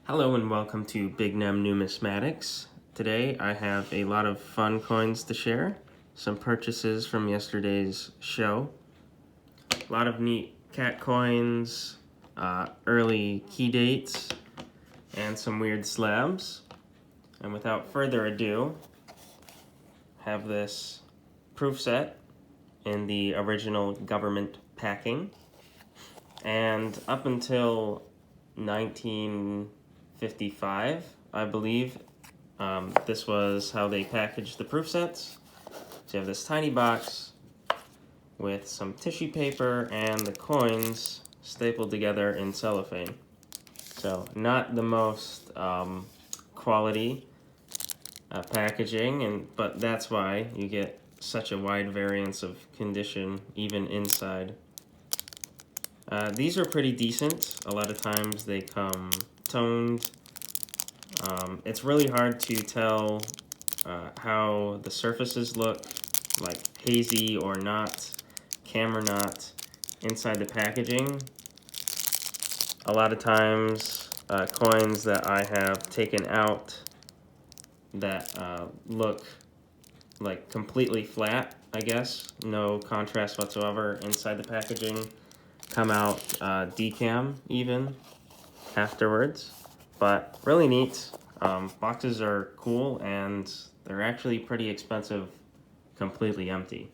Hello and welcome to Big Nem Numismatics. Today I have a lot of fun coins to share, some purchases from yesterday's show, a lot of neat CAC coins, early key dates, and some weird slabs. And without further ado, have this proof set in the original government packing. And up until 1955, I believe, this was how they packaged the proof sets. So you have this tiny box with some tissue paper and the coins stapled together in cellophane. So not the most quality packaging, but that's why you get such a wide variance of condition even inside. These are pretty decent. A lot of times they come toned. It's really hard to tell how the surfaces look, like hazy or not, camera not, inside the packaging. A lot of times coins that I have taken out that look like completely flat, I guess, no contrast whatsoever inside the packaging, come out decam even afterwards, but really neat. Boxes are cool and they're actually pretty expensive completely empty.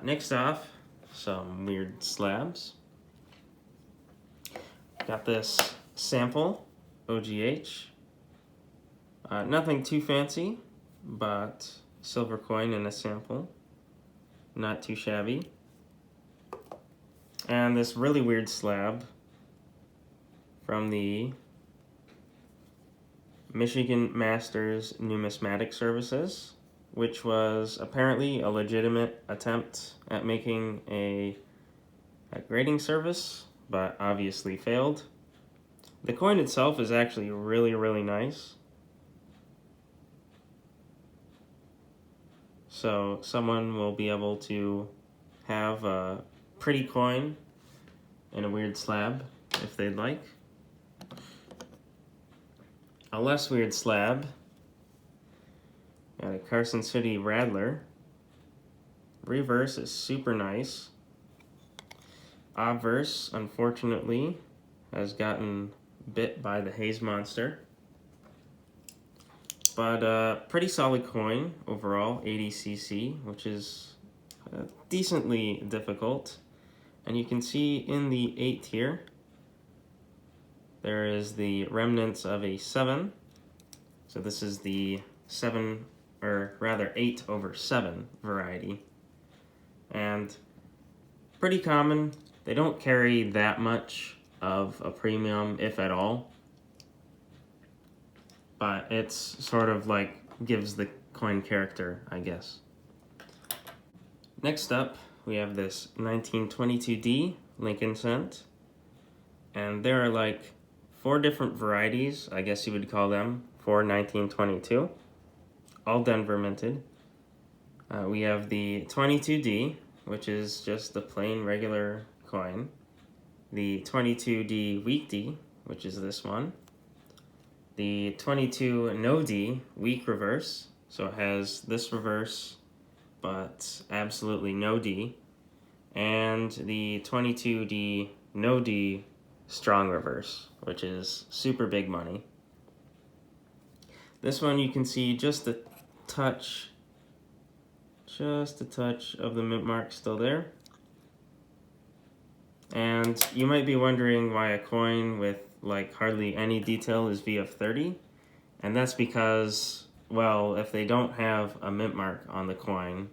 Next off, some weird slabs. Got this sample OGH. Nothing too fancy, but silver coin in a sample. Not too shabby. And this really weird slab from the Michigan Masters Numismatic Services, which was apparently a legitimate attempt at making a grading service, but obviously failed. The coin itself is actually really nice. So someone will be able to have a pretty coin in a weird slab if they'd like. A less weird slab, got a Carson City Rattler. Reverse is super nice. Obverse, unfortunately, has gotten bit by the haze monster. But pretty solid coin overall, 80cc, which is decently difficult. And you can see in the 8 here, there is the remnants of a 7. So this is the 7, or rather 8/7 variety. And pretty common. They don't carry that much of a premium, if at all. But it's sort of like gives the coin character, I guess. Next up, we have this 1922D Lincoln cent. And there are like 4 different varieties, I guess you would call them, for 1922. All Denver minted. We have the 22D, which is just the plain regular coin. The 22D weak D, which is this one. The 22 no D weak reverse, so it has this reverse, but absolutely no D. And the 22D no D strong reverse, which is super big money. This one you can see just a touch of the mint mark still there. And you might be wondering why a coin with like hardly any detail is VF30, and that's because, well, if they don't have a mint mark on the coin,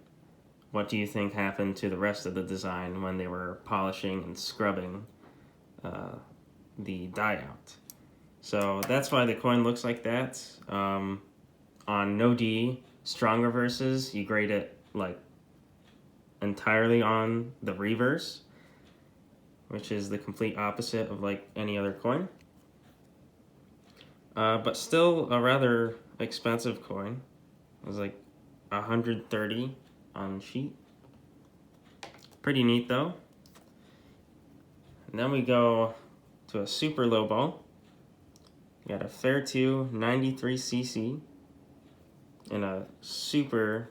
what do you think happened to the rest of the design when they were polishing and scrubbing the die out? So that's why the coin looks like that. On no D strong reverses, you grade it like entirely on the reverse, which is the complete opposite of like any other coin. But still a rather expensive coin. It was like $130 on sheet. Pretty neat though. And then we go to a super low ball. Got a Fairview 93cc in a super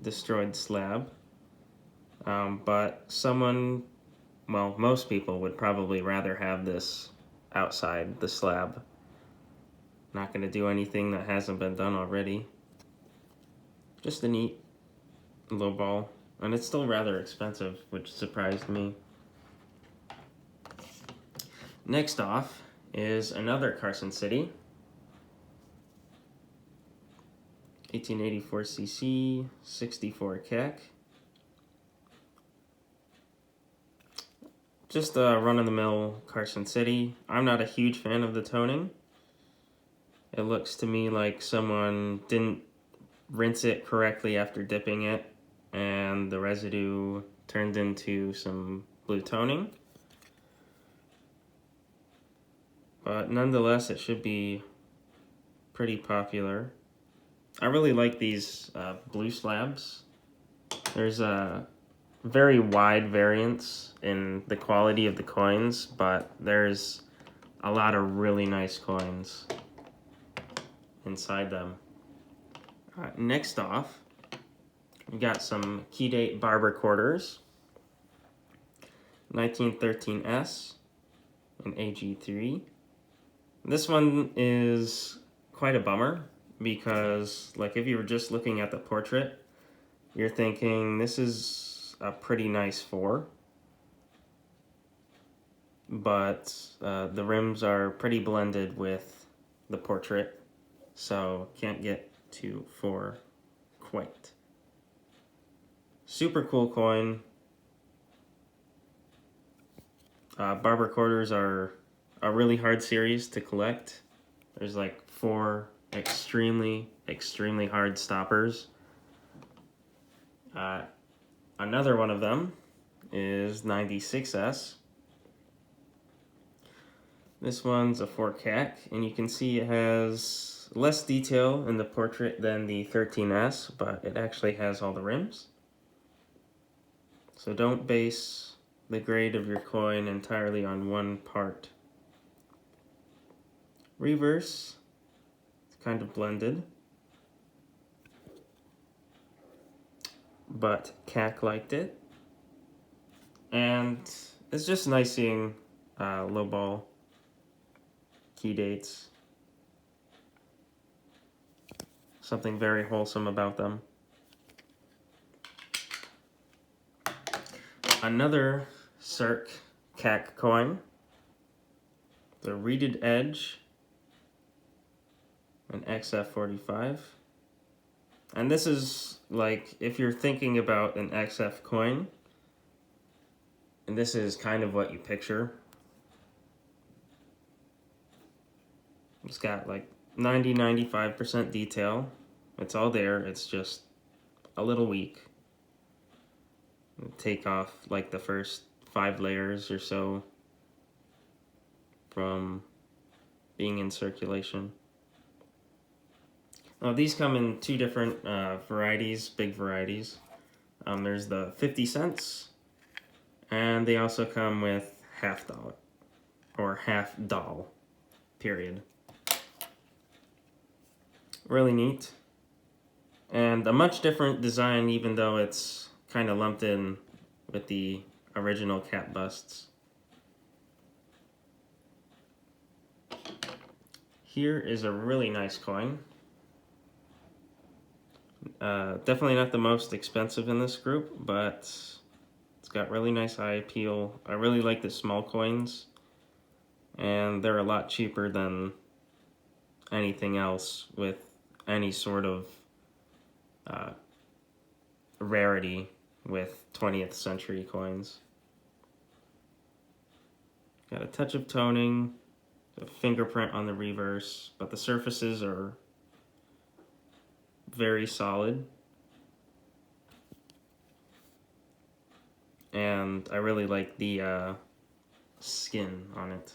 destroyed slab. But someone, well, most people would probably rather have this outside the slab. Not going to do anything that hasn't been done already. Just a neat low ball. And it's still rather expensive, which surprised me. Next off is another Carson City. 1884cc, 64 CAC. Just a run-of-the-mill Carson City. I'm not a huge fan of the toning. It looks to me like someone didn't rinse it correctly after dipping it, and the residue turned into some blue toning. But nonetheless, it should be pretty popular. I really like these blue slabs. There's a very wide variance in the quality of the coins, but there's a lot of really nice coins inside them. Next off, we got some key date Barber quarters. 1913S and AG3. This one is quite a bummer because, like, if you were just looking at the portrait, you're thinking this is a pretty nice 4. But the rims are pretty blended with the portrait, so can't get to 4 quite. Super cool coin. Barber quarters are a really hard series to collect. There's like 4 extremely hard stoppers. Another one of them is 96S. This one's a 4 CAC, and you can see it has less detail in the portrait than the 13S, but it actually has all the rims. So don't base the grade of your coin entirely on one part. Reverse, it's kind of blended, but CAC liked it. And it's just nice seeing low ball key dates. Something very wholesome about them. Another Cirque CAC coin, the Reeded Edge, an XF45. And this is like, if you're thinking about an XF coin, and this is kind of what you picture. It's got like 90-95% detail. It's all there, it's just a little weak. Take off like the first 5 layers or so from being in circulation. These come in 2 different varieties, big varieties. There's the 50 cents, and they also come with $half or half doll, period. Really neat. And a much different design, even though it's kind of lumped in with the original cat busts. Here is a really nice coin. Definitely not the most expensive in this group, but it's got really nice eye appeal. I really like the small coins, and they're a lot cheaper than anything else with any sort of rarity with 20th century coins. Got a touch of toning, a fingerprint on the reverse, but the surfaces are very solid. And I really like the skin on it.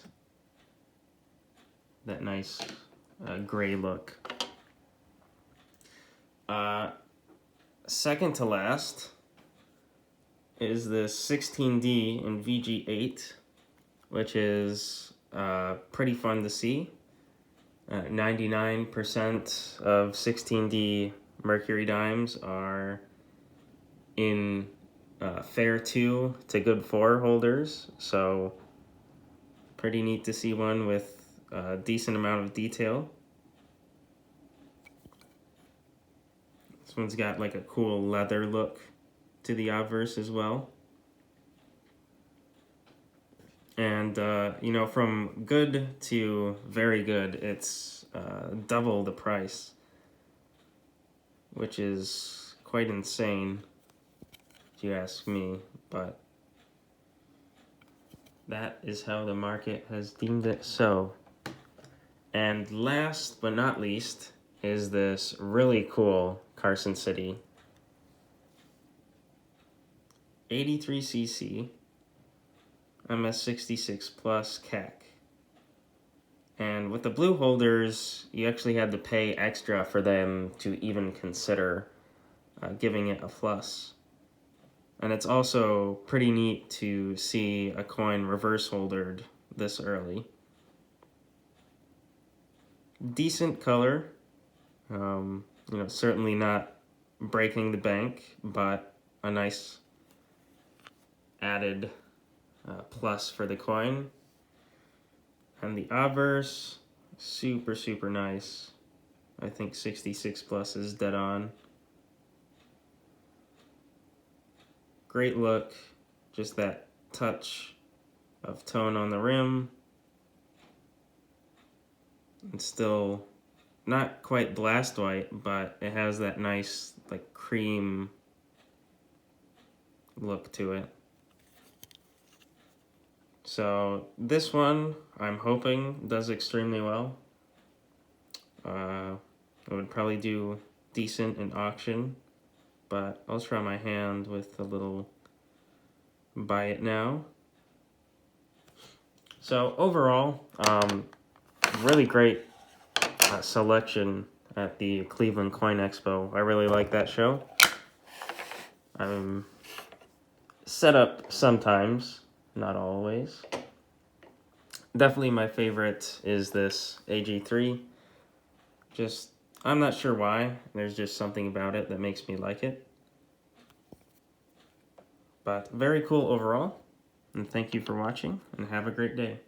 That nice gray look. Second to last is this 16D in VG8, which is pretty fun to see. 99% of 16D Mercury dimes are in fair 2 to good 4 holders, so pretty neat to see one with a decent amount of detail. This one's got like a cool leather look to the obverse as well. And, you know, from good to very good, it's double the price, which is quite insane, if you ask me, but that is how the market has deemed it so. And last but not least is this really cool Carson City 83cc MS66 plus CAC. And with the blue holders, you actually had to pay extra for them to even consider giving it a plus. And it's also pretty neat to see a coin reverse holdered this early. Decent color, you know, certainly not breaking the bank, but a nice added plus for the coin. And the obverse, super, super nice. I think 66 plus is dead on. Great look, just that touch of tone on the rim. It's still not quite blast white, but it has that nice like cream look to it. So this one, I'm hoping, does extremely well. It would probably do decent in auction, but I'll try my hand with a little buy it now. So overall, really great selection at the Cleveland Coin Expo. I really like that show. I'm set up sometimes, not always. Definitely my favorite is this AG3. Just, I'm not sure why. There's just something about it that makes me like it. But very cool overall. And thank you for watching, and have a great day.